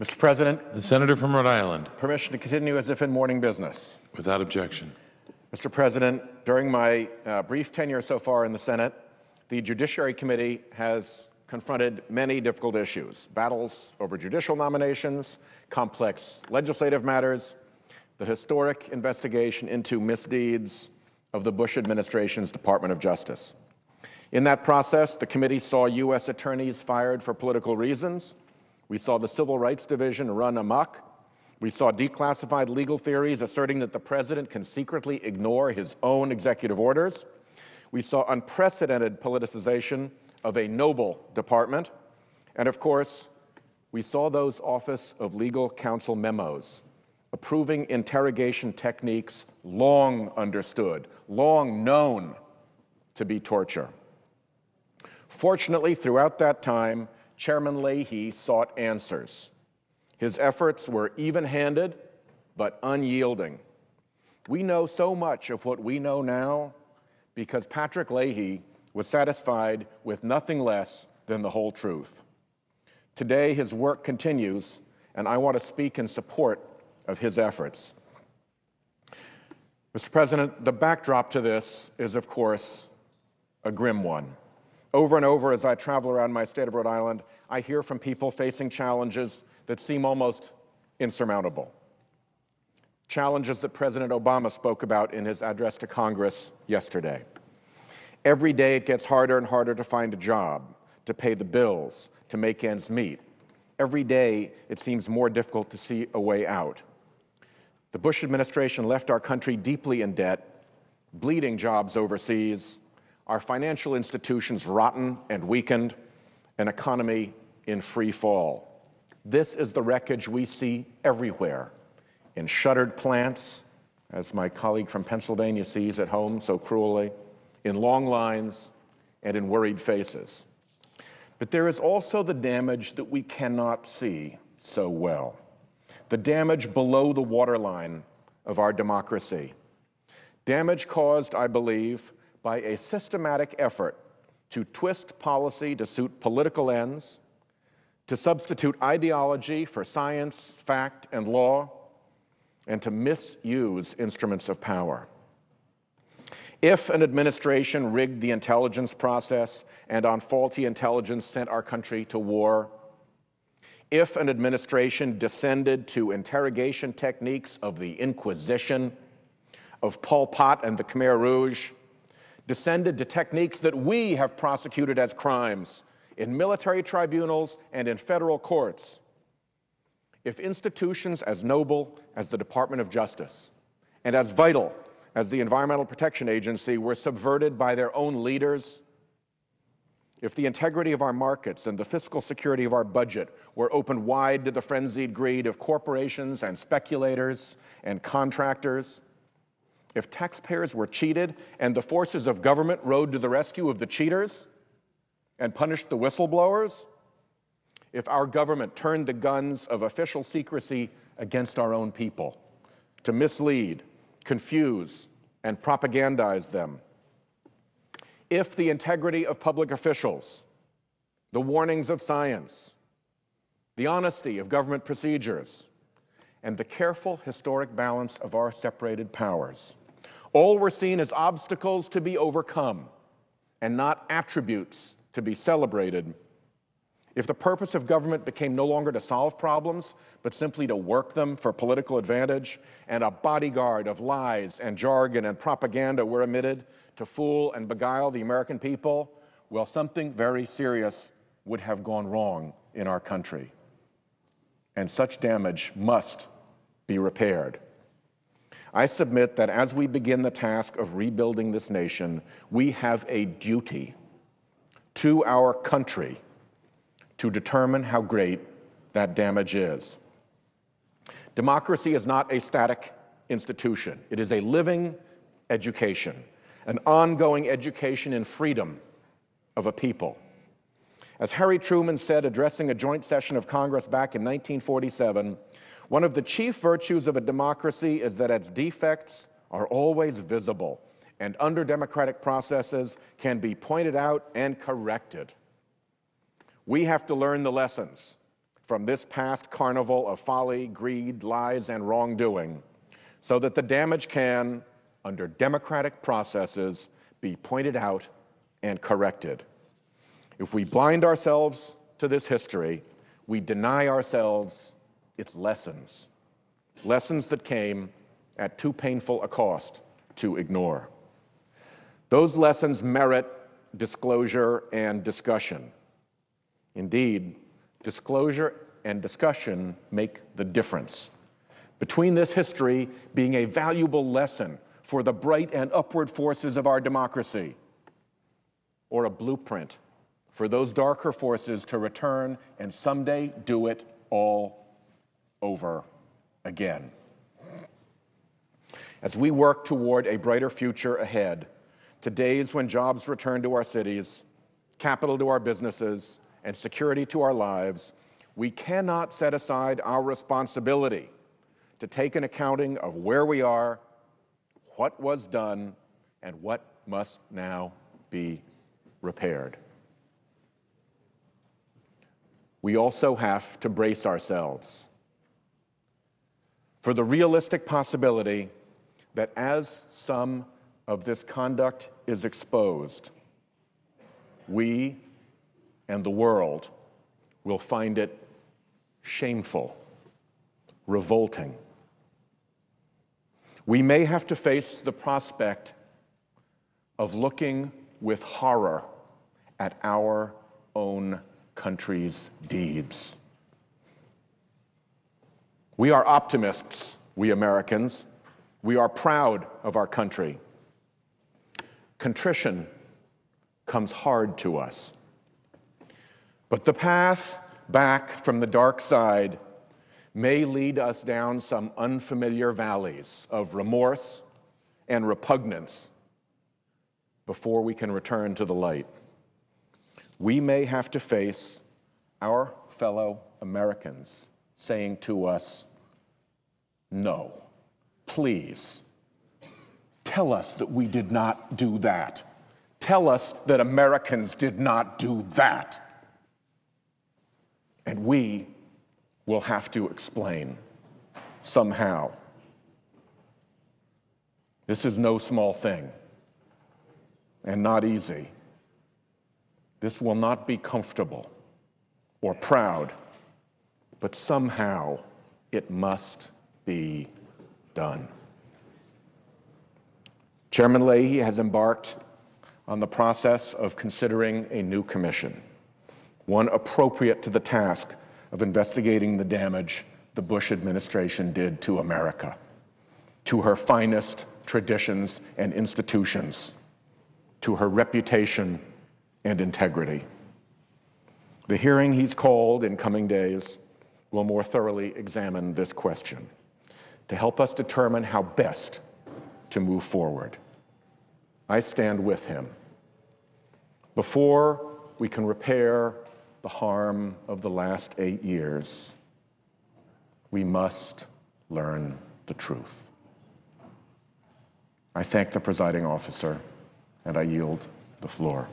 Mr. President, The senator from Rhode Island. permission to continue as if in morning business. Without objection. Mr. President, during my brief tenure so far in the Senate, the Judiciary Committee has confronted many difficult issues: battles over judicial nominations, complex legislative matters, the historic investigation into misdeeds of the Bush administration's Department of Justice. In that process, the committee saw U.S. attorneys fired for political reasons. We saw the Civil Rights Division run amok. We saw declassified legal theories asserting that the president can secretly ignore his own executive orders. We saw unprecedented politicization of a noble department. And of course, we saw those Office of Legal Counsel memos approving interrogation techniques long understood, long known to be torture. Fortunately, throughout that time, Chairman Leahy sought answers. His efforts were even-handed but unyielding. We know so much of what we know now because Patrick Leahy was satisfied with nothing less than the whole truth. Today, his work continues, and I want to speak in support of his efforts. Mr. President, the backdrop to this is, of course, a grim one. Over and over as I travel around my state of Rhode Island, I hear from people facing challenges that seem almost insurmountable. Challenges that President Obama spoke about in his address to Congress yesterday. Every day it gets harder and harder to find a job, to pay the bills, to make ends meet. Every day it seems more difficult to see a way out. The Bush administration left our country deeply in debt, bleeding jobs overseas, our financial institutions rotten and weakened, an economy in free fall. This is the wreckage we see everywhere, in shuttered plants, as my colleague from Pennsylvania sees at home so cruelly, in long lines, and in worried faces. But there is also the damage that we cannot see so well, the damage below the waterline of our democracy. Damage caused, I believe, by a systematic effort to twist policy to suit political ends, to substitute ideology for science, fact, and law, and to misuse instruments of power. If an administration rigged the intelligence process and on faulty intelligence sent our country to war, if an administration descended to interrogation techniques of the Inquisition, of Pol Pot and the Khmer Rouge, descended to techniques that we have prosecuted as crimes in military tribunals and in federal courts, if institutions as noble as the Department of Justice and as vital as the Environmental Protection Agency were subverted by their own leaders, if the integrity of our markets and the fiscal security of our budget were opened wide to the frenzied greed of corporations and speculators and contractors, if taxpayers were cheated and the forces of government rode to the rescue of the cheaters and punished the whistleblowers, if our government turned the guns of official secrecy against our own people to mislead, confuse, and propagandize them, if the integrity of public officials, the warnings of science, the honesty of government procedures, and the careful historic balance of our separated powers all were seen as obstacles to be overcome and not attributes to be celebrated, if the purpose of government became no longer to solve problems, but simply to work them for political advantage, and a bodyguard of lies and jargon and propaganda were emitted to fool and beguile the American people, well, something very serious would have gone wrong in our country. And such damage must be repaired. I submit that as we begin the task of rebuilding this nation, we have a duty to our country to determine how great that damage is. Democracy is not a static institution. It is a living education, an ongoing education in freedom of a people. As Harry Truman said, addressing a joint session of Congress back in 1947, one of the chief virtues of a democracy is that its defects are always visible and under democratic processes can be pointed out and corrected. We have to learn the lessons from this past carnival of folly, greed, lies, and wrongdoing, so that the damage can, under democratic processes, be pointed out and corrected. If we blind ourselves to this history, we deny ourselves its lessons, lessons that came at too painful a cost to ignore. Those lessons merit disclosure and discussion. Indeed, disclosure and discussion make the difference between this history being a valuable lesson for the bright and upward forces of our democracy, or a blueprint for those darker forces to return and someday do it all over again. As we work toward a brighter future ahead, to days when jobs return to our cities, capital to our businesses, and security to our lives, we cannot set aside our responsibility to take an accounting of where we are, what was done, and what must now be repaired. We also have to brace ourselves for the realistic possibility that as some of this conduct is exposed, we and the world will find it shameful, revolting. We may have to face the prospect of looking with horror at our own country's deeds. We are optimists, we Americans. We are proud of our country. Contrition comes hard to us. But the path back from the dark side may lead us down some unfamiliar valleys of remorse and repugnance before we can return to the light. We may have to face our fellow Americans saying to us, "No, please, tell us that we did not do that. Tell us that Americans did not do that." And we will have to explain somehow. This is no small thing and not easy. This will not be comfortable or proud, but somehow it must be done. Chairman Leahy has embarked on the process of considering a new commission, one appropriate to the task of investigating the damage the Bush administration did to America, to her finest traditions and institutions, to her reputation and integrity. The hearing he's called in coming days will more thoroughly examine this question to help us determine how best to move forward. I stand with him. Before we can repair the harm of the last 8 years, we must learn the truth. I thank the presiding officer, and I yield the floor.